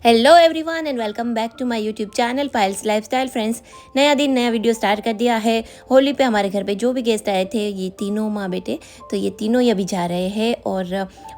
Hello everyone and welcome back to my YouTube channel Payal's lifestyle. Friends, नया दिन नया video start कर दिया है। होली पे हमारे घर पे जो भी गेस्ट आए थे, ये तीनों माँ बेटे, तो ये तीनों ही अभी जा रहे हैं। और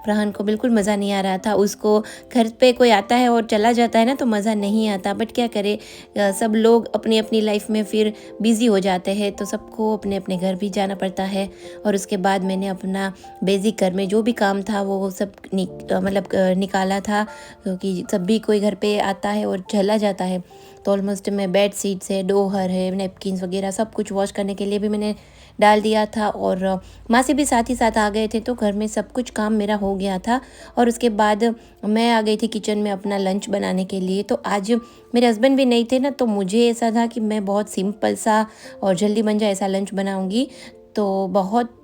प्रहन को बिल्कुल मज़ा नहीं आ रहा था। उसको घर पे कोई आता है और चला जाता है ना, तो मज़ा नहीं आता। बट क्या करे, सब लोग अपनी अपनी लाइफ में फिर बिज़ी हो जाते हैं, तो सबको अपने अपने घर भी जाना पड़ता है। और उसके बाद मैंने अपना बेसिक घर में जो भी काम था वो सब निकाला था, क्योंकि सब भी कोई घर पे आता है और चला जाता है। तो ऑलमोस्ट मैं बेड शीट्स है, डोहर है, नेपकिन्स वगैरह सब कुछ वॉश करने के लिए भी मैंने डाल दिया था। और माँ से भी साथ ही साथ आ गए थे, तो घर में सब कुछ काम मेरा हो गया था। और उसके बाद मैं आ गई थी किचन में अपना लंच बनाने के लिए। तो आज मेरे हस्बैंड भी नहीं थे ना, तो मुझे ऐसा था कि मैं बहुत सिंपल सा और जल्दी बन जाए ऐसा लंच बनाऊँगी। तो बहुत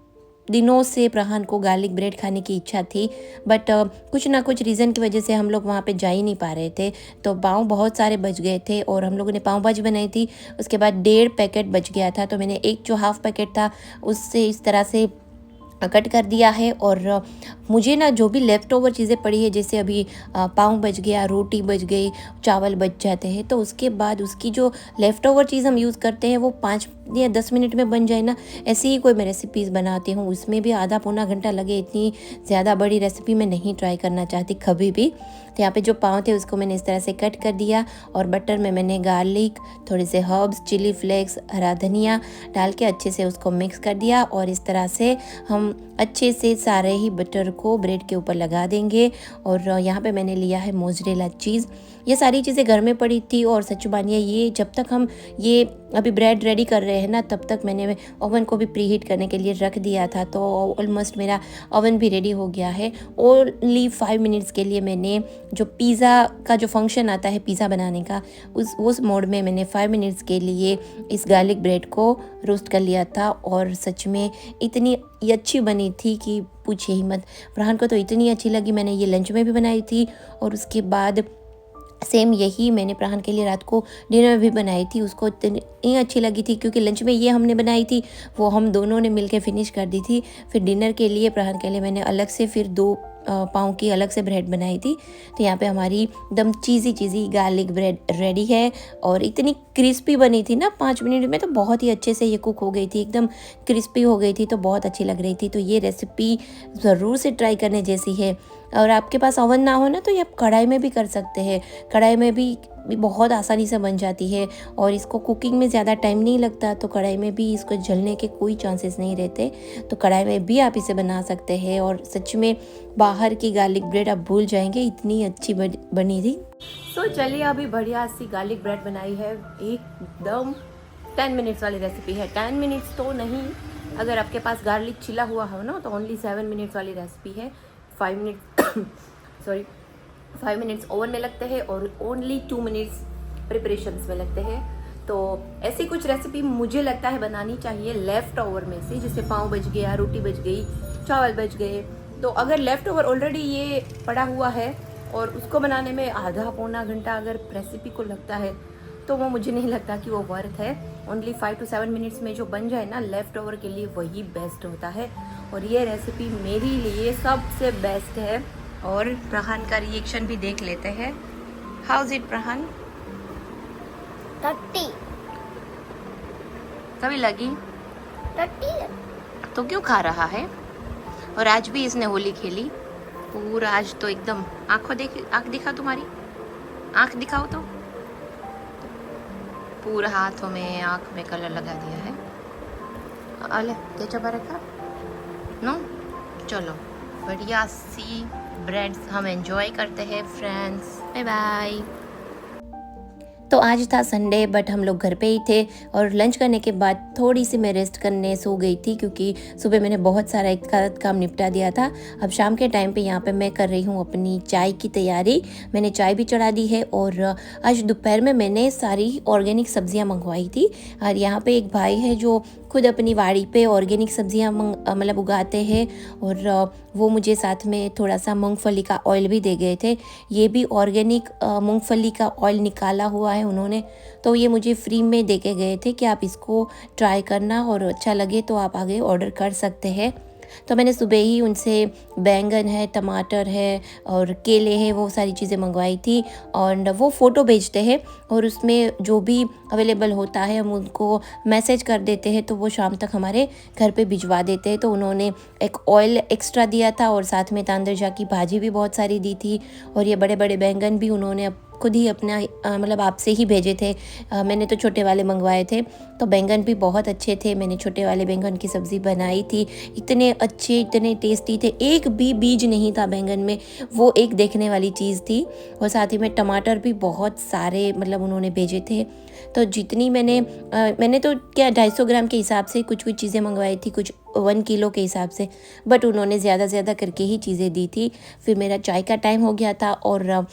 दिनों से प्रहान को गार्लिक ब्रेड खाने की इच्छा थी, बट कुछ ना कुछ रीज़न की वजह से हम लोग वहाँ पे जा ही नहीं पा रहे थे। तो पाँव बहुत सारे बच गए थे और हम लोगों ने पाव भाजी बनाई थी। उसके बाद 1.5 पैकेट बच गया था, तो मैंने एक जो हाफ़ पैकेट था उससे इस तरह से कट कर दिया है। और मुझे ना जो भी लेफ़्ट ओवर चीज़ें पड़ी है, जैसे अभी पाव बच गया, रोटी बच गई, चावल बच जाते हैं, तो उसके बाद उसकी जो लेफ़्ट ओवर चीज़ हम यूज़ करते हैं वो 5 या 10 मिनट में बन जाए ना, ऐसी ही कोई मैं रेसिपीज़ बनाती हूँ। उसमें भी आधा पौना घंटा लगे, इतनी ज़्यादा बड़ी रेसिपी मैं नहीं ट्राई करना चाहती कभी भी। तो यहाँ पे जो पाव थे उसको मैंने इस तरह से कट कर दिया और बटर में मैंने गार्लिक, थोड़े से हर्ब्स, चिली फ्लेक्स, हरा धनिया डाल के अच्छे से उसको मिक्स कर दिया। और इस तरह से हम अच्छे से सारे ही बटर को ब्रेड के ऊपर लगा देंगे। और यहाँ पे मैंने लिया है मोज़रेला चीज़। ये सारी चीज़ें घर में पड़ी थी। और सच मानिए, ये जब तक हम ये अभी ब्रेड रेडी कर रहे हैं ना, तब तक मैंने ओवन को भी प्रीहीट करने के लिए रख दिया था। तो ऑलमोस्ट मेरा ओवन भी रेडी हो गया है। ओनली 5 मिनट्स के लिए मैंने जो पिज़्ज़ा का जो फंक्शन आता है पिज़्ज़ा बनाने का, उस मोड में मैंने 5 मिनट्स के लिए इस गार्लिक ब्रेड को रोस्ट कर लिया था। और सच में इतनी अच्छी बनी थी कि पूछिए ही मत। फरहान को तो इतनी अच्छी लगी। मैंने ये लंच में भी बनाई थी और उसके बाद सेम यही मैंने प्रहान के लिए रात को डिनर में भी बनाई थी। उसको इतनी अच्छी लगी थी, क्योंकि लंच में ये हमने बनाई थी, वो हम दोनों ने मिलके फिनिश कर दी थी। फिर डिनर के लिए प्रहान के लिए मैंने अलग से फिर 2 पाव की अलग से ब्रेड बनाई थी। तो यहाँ पे हमारी एकदम चीज़ी गार्लिक ब्रेड रेडी है। और इतनी क्रिस्पी बनी थी ना, 5 मिनट में तो बहुत ही अच्छे से ये कुक हो गई थी, एकदम क्रिस्पी हो गई थी, तो बहुत अच्छी लग रही थी। तो ये रेसिपी ज़रूर से ट्राई करने जैसी है। और आपके पास ओवन ना हो ना, तो ये आप कढ़ाई में भी कर सकते हैं। कढ़ाई में भी बहुत आसानी से बन जाती है और इसको कुकिंग में ज़्यादा टाइम नहीं लगता। तो कढ़ाई में भी इसको जलने के कोई चांसेस नहीं रहते, तो कढ़ाई में भी आप इसे बना सकते हैं। और सच में बाहर की गार्लिक ब्रेड आप भूल जाएंगे, इतनी अच्छी बनी थी। तो चलिए, अभी बढ़िया सी गार्लिक ब्रेड बनाई है, एकदम 10 मिनट्स वाली रेसिपी है। 10 मिनट्स तो नहीं, अगर आपके पास गार्लिक छिला हुआ हो ना, तो ओनली 7 मिनट्स वाली रेसिपी है। 5 मिनट सॉरी 5 मिनट्स ओवन में लगते हैं और ओनली 2 मिनट्स प्रिपरेशंस में लगते हैं। तो ऐसी कुछ रेसिपी मुझे लगता है बनानी चाहिए लेफ़्ट ओवर में से, जैसे पाव बच गया, रोटी बच गई, चावल बच गए। तो अगर लेफ़्ट ओवर ऑलरेडी ये पड़ा हुआ है और उसको बनाने में आधा पौना घंटा अगर रेसिपी को लगता है, तो वो मुझे नहीं लगता कि वो वर्थ है। ओनली 5 to 7 मिनट्स में जो बन जाए ना लेफ़्ट ओवर के लिए, वही बेस्ट होता है। और ये रेसिपी मेरे लिए सबसे बेस्ट है। और प्रहान का रिएक्शन भी देख लेते हैं। हाउ इज इट प्रहान? कभी लगी तो क्यों खा रहा है? और आज भी इसने होली खेली पूरा। आज तो एकदम आँख दिखा, तुम्हारी आँख दिखाओ तो। पूरा हाथों में, आँख में कलर लगा दिया है। अले केचप रखा नो। चलो, बढ़िया सी ब्रेड्स हम एंजॉय करते हैं फ्रेंड्स। Bye bye. तो आज था संडे, बट हम लोग घर पे ही थे। और लंच करने के बाद थोड़ी सी मैं रेस्ट करने सो गई थी, क्योंकि सुबह मैंने बहुत सारा एक साथ काम निपटा दिया था। अब शाम के टाइम पे यहाँ पे मैं कर रही हूँ अपनी चाय की तैयारी। मैंने चाय भी चढ़ा दी है। और आज दोपहर में मैंने सारी ऑर्गेनिक सब्जियाँ मंगवाई थी। और यहाँ पे एक भाई है जो खुद अपनी वाड़ी पे ऑर्गेनिक सब्जियाँ उगाते हैं। और वो मुझे साथ में थोड़ा सा मूंगफली का ऑयल भी दे गए थे। ये भी ऑर्गेनिक मूंगफली का ऑयल निकाला हुआ है उन्होंने, तो ये मुझे फ्री में दे के गए थे कि आप इसको ट्राई करना और अच्छा लगे तो आप आगे ऑर्डर कर सकते हैं। तो मैंने सुबह ही उनसे बैंगन है, टमाटर है और केले हैं, वो सारी चीज़ें मंगवाई थी। और वो फ़ोटो भेजते हैं और उसमें जो भी अवेलेबल होता है हम उनको मैसेज कर देते हैं, तो वो शाम तक हमारे घर पे भिजवा देते हैं। तो उन्होंने एक ऑयल एक्स्ट्रा दिया था और साथ में तांदरजा की भाजी भी बहुत सारी दी थी। और ये बड़े बड़े बैंगन भी उन्होंने खुद ही अपना मतलब आपसे ही भेजे थे। मैंने तो छोटे वाले मंगवाए थे। तो बैंगन भी बहुत अच्छे थे। मैंने छोटे वाले बैंगन की सब्ज़ी बनाई थी। इतने अच्छे, इतने टेस्टी थे, एक भी बीज नहीं था बैंगन में, वो एक देखने वाली चीज़ थी। और साथ ही में टमाटर भी बहुत सारे मतलब उन्होंने भेजे थे। तो जितनी मैंने तो क्या 250 ग्राम के हिसाब से कुछ कुछ चीज़ें मंगवाई थी, कुछ 1 किलो के हिसाब से, बट उन्होंने ज़्यादा करके ही चीज़ें दी थी। फिर मेरा चाय का टाइम हो गया था और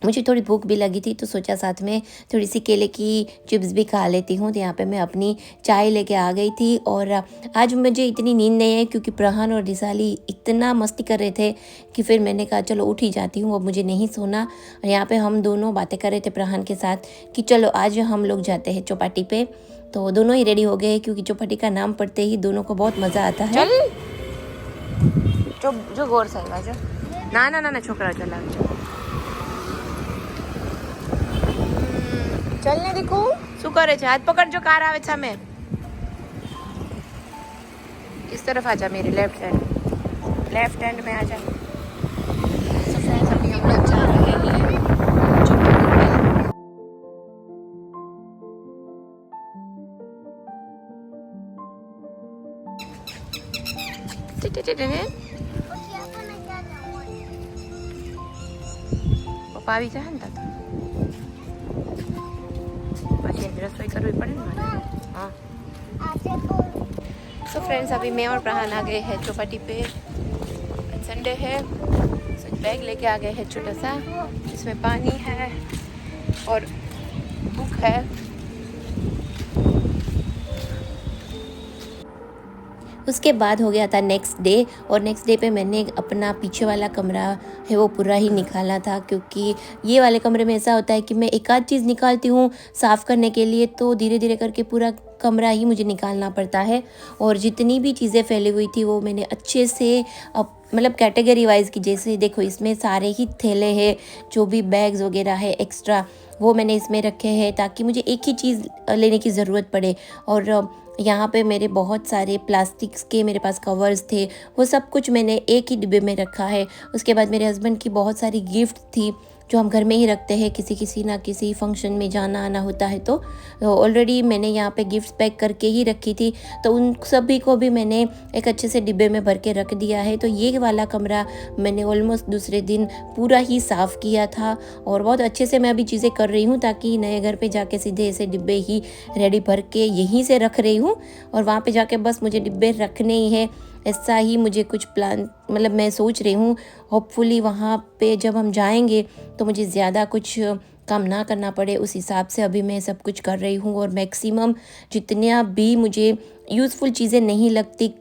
मुझे थोड़ी भूख भी लगी थी, तो सोचा साथ में थोड़ी सी केले की चिप्स भी खा लेती हूँ। तो यहाँ पे मैं अपनी चाय लेके आ गई थी। और आज मुझे इतनी नींद नहीं है क्योंकि प्रहान और रिसाली इतना मस्ती कर रहे थे कि फिर मैंने कहा चलो उठ ही जाती हूँ, अब मुझे नहीं सोना। और यहाँ पे हम दोनों बातें कर रहे थे प्रहान के साथ कि चलो आज हम लोग जाते हैं चौपाटी पे। तो दोनों ही रेडी हो गए क्योंकि चौपाटी का नाम पढ़ते ही दोनों को बहुत मज़ा आता है। चल जो गौर साहिब ना छोकरा चला चलने देखो शू करे छे। हाथ पकड़ जो कार आवे सामे। इस तरफ आजा, मेरे लेफ्ट हैंड में आजा। तो फ्रेंड्स अभी हम लोग जा रहे हैं પપ્પા આવી જાય ને તો પછી રસોઈ કરવી પડે ને મારે। हाँ तो फ्रेंड्स अभी मैं और प्रहान आ गए हैं चौपाटी पे। संडे है, बैग लेके आ गए हैं छोटा सा, इसमें पानी है और बुक है। उसके बाद हो गया था नेक्स्ट डे। और नेक्स्ट डे पे मैंने अपना पीछे वाला कमरा है वो पूरा ही निकाला था, क्योंकि ये वाले कमरे में ऐसा होता है कि मैं एक आध चीज़ निकालती हूँ साफ़ करने के लिए, तो धीरे धीरे करके पूरा कमरा ही मुझे निकालना पड़ता है। और जितनी भी चीज़ें फैली हुई थी वो मैंने अच्छे से मतलब कैटेगरी वाइज की, जैसे देखो इसमें सारे ही थैले हैं, जो भी बैग्स वगैरह है एक्स्ट्रा वो मैंने इसमें रखे हैं ताकि मुझे एक ही चीज़ लेने की ज़रूरत पड़े। और यहाँ पे मेरे बहुत सारे प्लास्टिक्स के मेरे पास कवर्स थे, वो सब कुछ मैंने एक ही डिब्बे में रखा है। उसके बाद मेरे हस्बैंड की बहुत सारी गिफ्ट थी जो हम घर में ही रखते हैं, किसी ना किसी फंक्शन में जाना आना होता है तो ऑलरेडी मैंने यहाँ पे गिफ्ट्स पैक करके ही रखी थी, तो उन सभी को भी मैंने एक अच्छे से डिब्बे में भर के रख दिया है। तो ये वाला कमरा मैंने ऑलमोस्ट दूसरे दिन पूरा ही साफ़ किया था और बहुत अच्छे से मैं अभी चीज़ें कर रही हूँ ताकि नए घर पे जाके सीधे ऐसे डिब्बे ही रेडी भर के यहीं से रख रही हूँ और वहाँ पे जाके बस मुझे डिब्बे रखने ही है। ऐसा ही मुझे कुछ प्लान मतलब मैं सोच रही हूँ। होपफुली वहाँ पे जब हम जाएंगे तो मुझे ज़्यादा कुछ काम ना करना पड़े, उस हिसाब से अभी मैं सब कुछ कर रही हूँ। और मैक्सिमम जितना भी मुझे यूज़फुल चीज़ें नहीं लगती,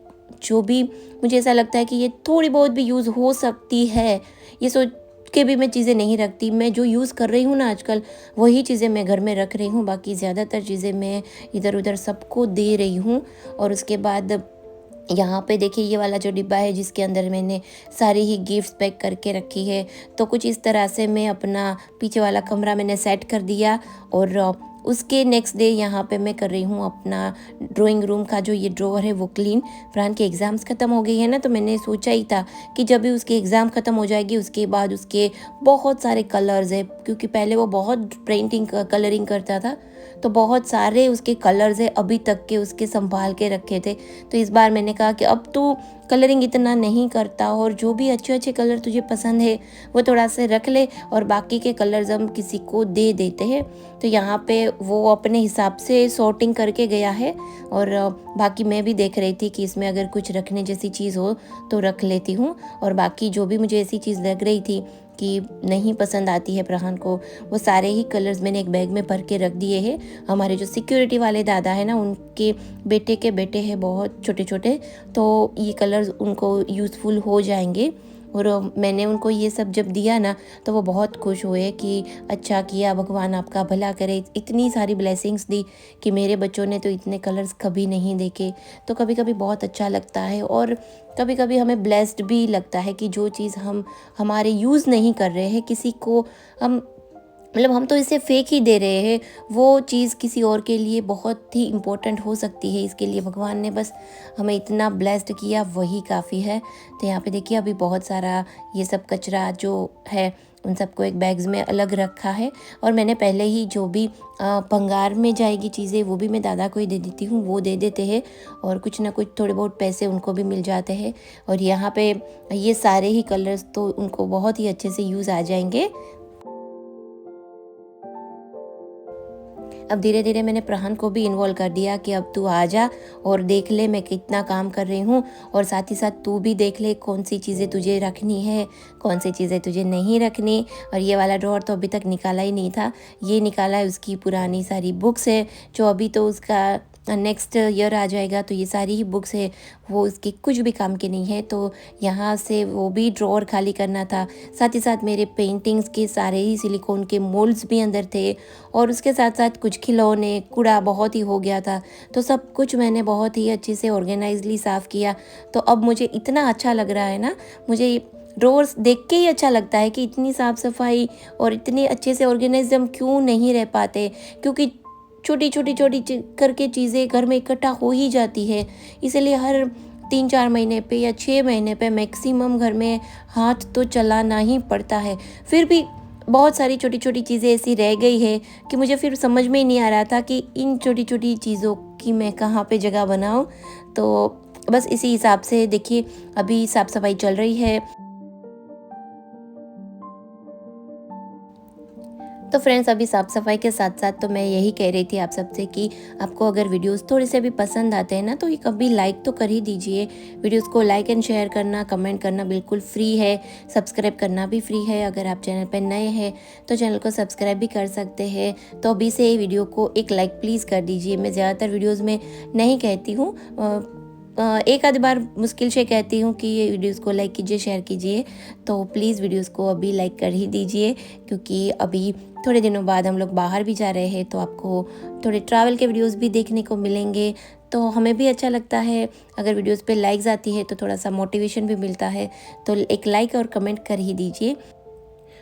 जो भी मुझे ऐसा लगता है कि ये थोड़ी बहुत भी यूज़ हो सकती है, ये सोच के भी मैं चीज़ें नहीं रखती। मैं जो यूज़ कर रही हूँ ना आजकल वही चीज़ें मैं घर में रख रही हूँ, बाकी ज़्यादातर चीज़ें मैं इधर उधर सबको दे रही हूँ। और उसके बाद यहाँ पे देखिए ये वाला जो डिब्बा है जिसके अंदर मैंने सारी ही गिफ्ट्स पैक करके रखी है, तो कुछ इस तरह से मैं अपना पीछे वाला कमरा मैंने सेट कर दिया। और उसके नेक्स्ट डे यहाँ पे मैं कर रही हूँ अपना ड्राइंग रूम का जो ये ड्रॉवर है वो क्लीन। फरहान के एग्ज़ाम्स ख़त्म हो गई है ना, तो मैंने सोचा ही था कि जब भी उसके एग्ज़ाम ख़त्म हो जाएगी उसके बाद उसके बहुत सारे कलर्स है, क्योंकि पहले वो बहुत पेंटिंग कलरिंग करता था, तो बहुत सारे उसके कलर्स है अभी तक के उसके संभाल के रखे थे। तो इस बार मैंने कहा कि अब तू कलरिंग इतना नहीं करता और जो भी अच्छे अच्छे कलर तुझे पसंद है वो थोड़ा से रख ले और बाकी के कलर्स हम किसी को दे देते हैं। तो यहाँ पे वो अपने हिसाब से सॉर्टिंग करके गया है और बाकी मैं भी देख रही थी कि इसमें अगर कुछ रखने जैसी चीज़ हो तो रख लेती हूँ। और बाकी जो भी मुझे ऐसी चीज़ लग रही थी कि नहीं पसंद आती है प्रहान को, वो सारे ही कलर्स मैंने एक बैग में भर के रख दिए हैं। हमारे जो सिक्योरिटी वाले दादा है ना, उनके बेटे हैं बहुत छोटे छोटे, तो ये कलर्स उनको यूज़फुल हो जाएंगे। और मैंने उनको ये सब जब दिया ना तो वो बहुत खुश हुए कि अच्छा किया, भगवान आपका भला करे। इतनी सारी ब्लेसिंग्स दी कि मेरे बच्चों ने तो इतने कलर्स कभी नहीं देखे। तो कभी कभी बहुत अच्छा लगता है और कभी कभी हमें ब्लेस्ड भी लगता है कि जो चीज़ हम हमारे यूज़ नहीं कर रहे हैं, किसी को हम मतलब हम तो इसे फेंक ही दे रहे हैं, वो चीज़ किसी और के लिए बहुत ही इम्पोर्टेंट हो सकती है। इसके लिए भगवान ने बस हमें इतना ब्लेस्ड किया, वही काफ़ी है। तो यहाँ पे देखिए अभी बहुत सारा ये सब कचरा जो है उन सबको एक बैग्स में अलग रखा है। और मैंने पहले ही जो भी भंगार में जाएगी चीज़ें वो भी मैं दादा को ही दे देती हूँ, वो दे देते हैं और कुछ ना कुछ थोड़े बहुत पैसे उनको भी मिल जाते हैं। और यहाँ पे ये सारे ही कलर्स तो उनको बहुत ही अच्छे से यूज़ आ जाएंगे। अब धीरे धीरे मैंने प्रहन को भी इन्वॉल्व कर दिया कि अब तू आ जा और देख ले मैं कितना काम कर रही हूँ, और साथ ही साथ तू भी देख ले कौन सी चीज़ें तुझे रखनी है, कौन सी चीज़ें तुझे नहीं रखनी। और ये वाला ड्रॉअर तो अभी तक निकाला ही नहीं था, ये निकाला है उसकी पुरानी सारी बुक्स है जो अभी तो उसका नेक्स्ट ईयर आ जाएगा, तो ये सारी ही बुक्स है वो उसकी कुछ भी काम की नहीं है। तो यहाँ से वो भी ड्रॉअर खाली करना था। साथ ही साथ मेरे पेंटिंग्स के सारे ही सिलिकॉन के मोल्ड्स भी अंदर थे, और उसके साथ साथ कुछ खिलौने, कूड़ा बहुत ही हो गया था। तो सब कुछ मैंने बहुत ही अच्छे से ऑर्गेनाइजली साफ़ किया। तो अब मुझे इतना अच्छा लग रहा है ना, मुझे ड्रॉअर्स देख के ही अच्छा लगता है कि इतनी साफ़ सफाई और इतने अच्छे से ऑर्गेनाइज हम क्यों नहीं रह पाते, क्योंकि छोटी करके चीज़ें घर में इकट्ठा हो ही जाती है। इसलिए हर 3-4 महीने पे या 6 महीने पे मैक्सिमम घर में हाथ तो चलाना ही पड़ता है। फिर भी बहुत सारी छोटी छोटी चीज़ें ऐसी रह गई है कि मुझे फिर समझ में ही नहीं आ रहा था कि इन छोटी छोटी चीज़ों की मैं कहाँ पे जगह बनाऊँ। तो बस इसी हिसाब से देखिए अभी साफ़ सफाई चल रही है। तो फ्रेंड्स अभी साफ़ सफाई के साथ साथ तो मैं यही कह रही थी आप सबसे कि आपको अगर वीडियोस थोड़े से भी पसंद आते हैं ना तो ये कभी लाइक तो कर ही दीजिए। वीडियोस को लाइक एंड शेयर करना, कमेंट करना बिल्कुल फ्री है, सब्सक्राइब करना भी फ्री है। अगर आप चैनल पर नए हैं तो चैनल को सब्सक्राइब भी कर सकते हैं। तो अभी से ही वीडियो को एक लाइक प्लीज़ कर दीजिए। मैं ज़्यादातर वीडियोज़ में नहीं कहती हूँ, एक आधी बार मुश्किल से कहती हूँ कि ये वीडियोस को लाइक कीजिए, शेयर कीजिए। तो प्लीज़ वीडियोस को अभी लाइक कर ही दीजिए, क्योंकि अभी थोड़े दिनों बाद हम लोग बाहर भी जा रहे हैं, तो आपको थोड़े ट्रैवल के वीडियोस भी देखने को मिलेंगे। तो हमें भी अच्छा लगता है अगर वीडियोस पे लाइक्स आती है, तो थोड़ा सा मोटिवेशन भी मिलता है। तो एक लाइक और कमेंट कर ही दीजिए।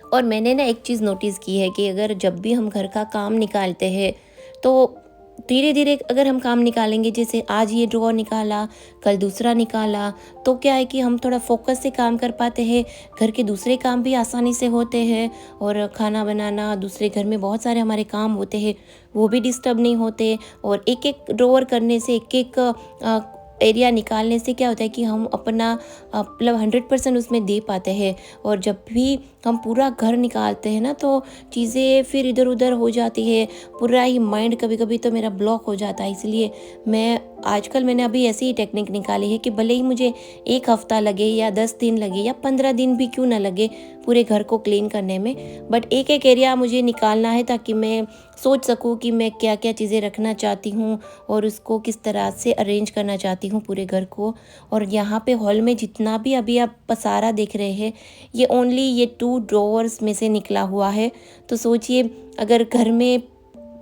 और मैंने ना एक चीज़ नोटिस की है कि अगर जब भी हम घर का काम निकालते हैं तो धीरे धीरे अगर हम काम निकालेंगे, जैसे आज ये ड्रॉअर निकाला, कल दूसरा निकाला, तो क्या है कि हम थोड़ा फोकस से काम कर पाते हैं। घर के दूसरे काम भी आसानी से होते हैं, और खाना बनाना, दूसरे घर में बहुत सारे हमारे काम होते हैं वो भी डिस्टर्ब नहीं होते। और एक एक ड्रॉअर करने से, एक एक एरिया निकालने से क्या होता है कि हम अपना मतलब 100% उसमें दे पाते हैं। और जब भी हम पूरा घर निकालते हैं ना तो चीज़ें फिर इधर उधर हो जाती है, पूरा ही माइंड कभी कभी तो मेरा ब्लॉक हो जाता है। इसलिए मैंने अभी ऐसी ही टेक्निक निकाली है कि भले ही मुझे 1 हफ्ता लगे या 10 दिन लगे या 15 दिन भी क्यों ना लगे पूरे घर को क्लीन करने में, बट एक एक एरिया मुझे निकालना है ताकि मैं सोच सकूं कि मैं क्या क्या चीज़ें रखना चाहती हूँ और उसको किस तरह से अरेंज करना चाहती हूँ पूरे घर को। और यहाँ पे हॉल में जितना भी अभी आप पसारा देख रहे हैं, ये ओनली ये 2 ड्रॉवर्स में से निकला हुआ है। तो सोचिए अगर घर में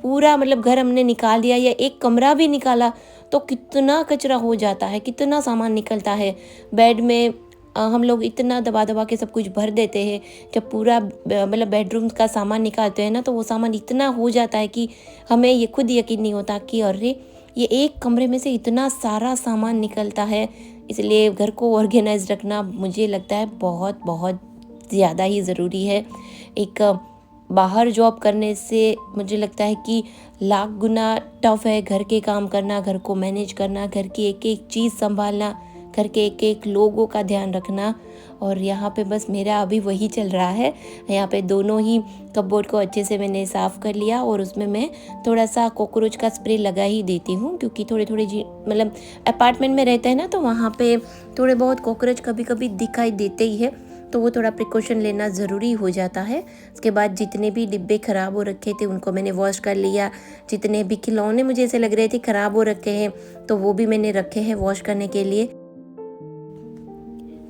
पूरा मतलब घर हमने निकाल दिया या एक कमरा भी निकाला तो कितना कचरा हो जाता है, कितना सामान निकलता है। बेड में हम लोग इतना दबा दबा के सब कुछ भर देते हैं। जब पूरा मतलब बेडरूम का सामान निकालते हैं ना तो वो सामान इतना हो जाता है कि हमें ये खुद यकीन नहीं होता कि अरे ये एक कमरे में से इतना सारा सामान निकलता है। इसलिए घर को ऑर्गेनाइज रखना मुझे लगता है बहुत बहुत ज़्यादा ही ज़रूरी है। एक बाहर जॉब करने से मुझे लगता है कि लाख गुना टफ है घर के काम करना, घर को मैनेज करना, घर की एक एक चीज़ संभालना, घर के एक एक लोगों का ध्यान रखना। और यहाँ पे बस मेरा अभी वही चल रहा है। यहाँ पे दोनों ही कपबोर्ड को अच्छे से मैंने साफ़ कर लिया और उसमें मैं थोड़ा सा कॉकरोच का स्प्रे लगा ही देती हूँ, क्योंकि थोड़े थोड़े मतलब अपार्टमेंट में रहते हैं ना तो वहाँ पे थोड़े बहुत कॉकरोच कभी कभी दिखाई देते ही है, तो वो थोड़ा प्रिकॉशन लेना ज़रूरी हो जाता है। उसके बाद जितने भी डिब्बे ख़राब हो रखे थे उनको मैंने वॉश कर लिया। जितने भी खिलौने मुझे ऐसे लग रहे थे ख़राब हो रखे हैं तो वो भी मैंने रखे हैं वॉश करने के लिए।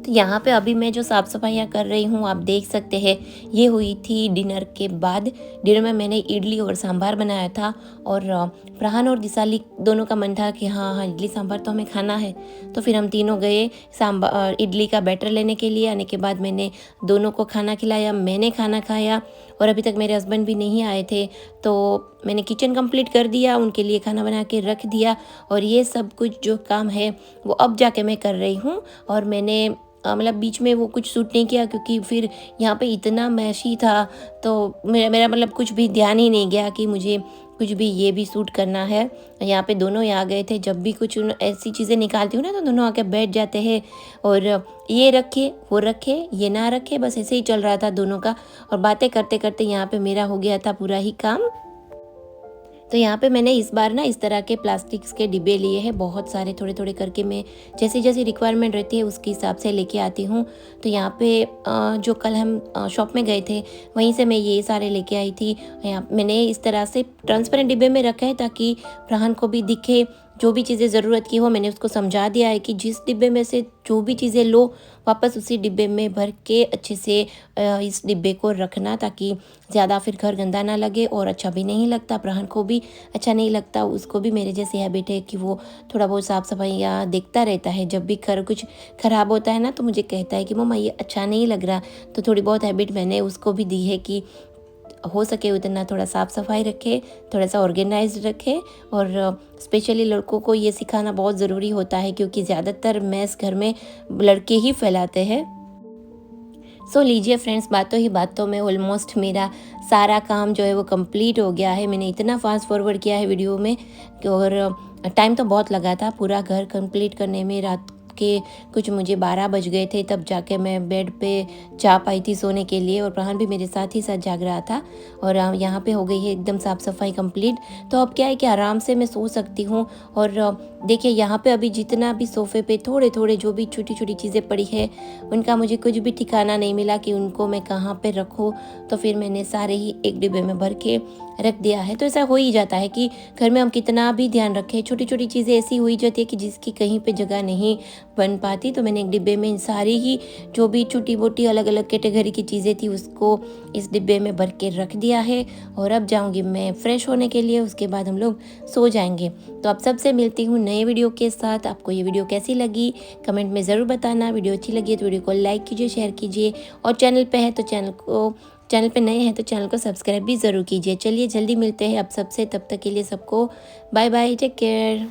तो यहाँ पे अभी मैं जो साफ़ सफाइयाँ कर रही हूँ आप देख सकते हैं, ये हुई थी डिनर के बाद। डिनर में मैंने इडली और सांभर बनाया था और फरहान और दिसाली दोनों का मन था कि हाँ हाँ इडली सांभर तो हमें खाना है। तो फिर हम तीनों गए इडली का बैटर लेने के लिए। आने के बाद मैंने दोनों को खाना खिलाया, मैंने खाना खाया और अभी तक मेरे हस्बैंड भी नहीं आए थे, तो मैंने किचन कंप्लीट कर दिया, उनके लिए खाना बना के रख दिया और ये सब कुछ जो काम है वो अब जाके मैं कर रही हूँ। और मैंने मतलब बीच में वो कुछ सूट नहीं किया क्योंकि फिर यहाँ पे इतना मैशी था, तो मेरा मतलब कुछ भी ध्यान ही नहीं गया कि मुझे कुछ भी ये भी सूट करना है। यहाँ पे दोनों ही आ गए थे। जब भी कुछ ऐसी चीज़ें निकालती हूँ ना तो दोनों आके बैठ जाते हैं और ये रखे वो रखे ये ना रखे, बस ऐसे ही चल रहा था दोनों का। और बातें करते करते यहाँ पे मेरा हो गया था पूरा ही काम। तो यहाँ पे मैंने इस बार ना इस तरह के प्लास्टिक्स के डिब्बे लिए हैं, बहुत सारे थोड़े थोड़े करके मैं जैसी जैसी रिक्वायरमेंट रहती है उसके हिसाब से लेके आती हूँ। तो यहाँ पे जो कल हम शॉप में गए थे वहीं से मैं ये सारे लेके आई थी। यहाँ मैंने इस तरह से ट्रांसपेरेंट डिब्बे में रखा है ताकि फरहान को भी दिखे, जो भी चीज़ें ज़रूरत की हो मैंने उसको समझा दिया है कि जिस डिब्बे में से जो भी चीज़ें लो वापस उसी डिब्बे में भर के अच्छे से इस डिब्बे को रखना, ताकि ज़्यादा फिर घर गंदा ना लगे और अच्छा भी नहीं लगता, फरहान को भी अच्छा नहीं लगता। उसको भी मेरे जैसे हैबिट है कि वो थोड़ा बहुत साफ़ सफाइयाँ देखता रहता है। जब भी घर कुछ ख़राब होता है ना तो मुझे कहता है कि मम्मा ये अच्छा नहीं लग रहा। तो थोड़ी बहुत हैबिट मैंने उसको भी दी है कि हो सके उतना थोड़ा साफ़ सफाई रखे, थोड़ा सा ऑर्गेनाइज्ड रखे। और स्पेशली लड़कों को ये सिखाना बहुत ज़रूरी होता है क्योंकि ज़्यादातर मैस घर में लड़के ही फैलाते हैं। सो लीजिए फ्रेंड्स, बातों ही बातों में ऑलमोस्ट मेरा सारा काम जो है वो कंप्लीट हो गया है। मैंने इतना फास्ट फॉरवर्ड किया है वीडियो में और टाइम तो बहुत लगा था पूरा घर कंप्लीट करने में। रात के कुछ मुझे 12 बज गए थे तब जाके मैं बेड पे जा पाई थी सोने के लिए और फरहान भी मेरे साथ ही साथ जाग रहा था। और यहाँ पे हो गई है एकदम साफ़ सफाई कंप्लीट। तो अब क्या है कि आराम से मैं सो सकती हूँ। और देखिए यहाँ पे अभी जितना भी सोफ़े पे थोड़े थोड़े जो भी छोटी छोटी चीज़ें पड़ी है उनका मुझे कुछ भी ठिकाना नहीं मिला कि उनको मैं कहाँ पे रखूँ। तो फिर मैंने सारे ही एक डिब्बे में भर के रख दिया है। तो ऐसा हो ही जाता है कि घर में हम कितना भी ध्यान रखें, छोटी छोटी चीज़ें ऐसी हो ही जाती है कि जिसकी कहीं पे जगह नहीं बन पाती। तो मैंने एक डिब्बे में इन सारी ही जो भी छोटी मोटी अलग अलग कैटेगरी की चीज़ें थी उसको इस डिब्बे में भर के रख दिया है। और अब जाऊँगी मैं फ्रेश होने के लिए, उसके बाद हम लोग सो जाएंगे। तो आप सबसे मिलती हूँ नए वीडियो के साथ। आपको ये वीडियो कैसी लगी कमेंट में ज़रूर बताना। वीडियो अच्छी लगी है तो वीडियो को लाइक कीजिए, शेयर कीजिए और चैनल पे है तो चैनल पे नए हैं तो चैनल को सब्सक्राइब भी ज़रूर कीजिए। चलिए जल्दी मिलते हैं आप सबसे, तब तक के लिए सबको बाय बाय, टेक केयर।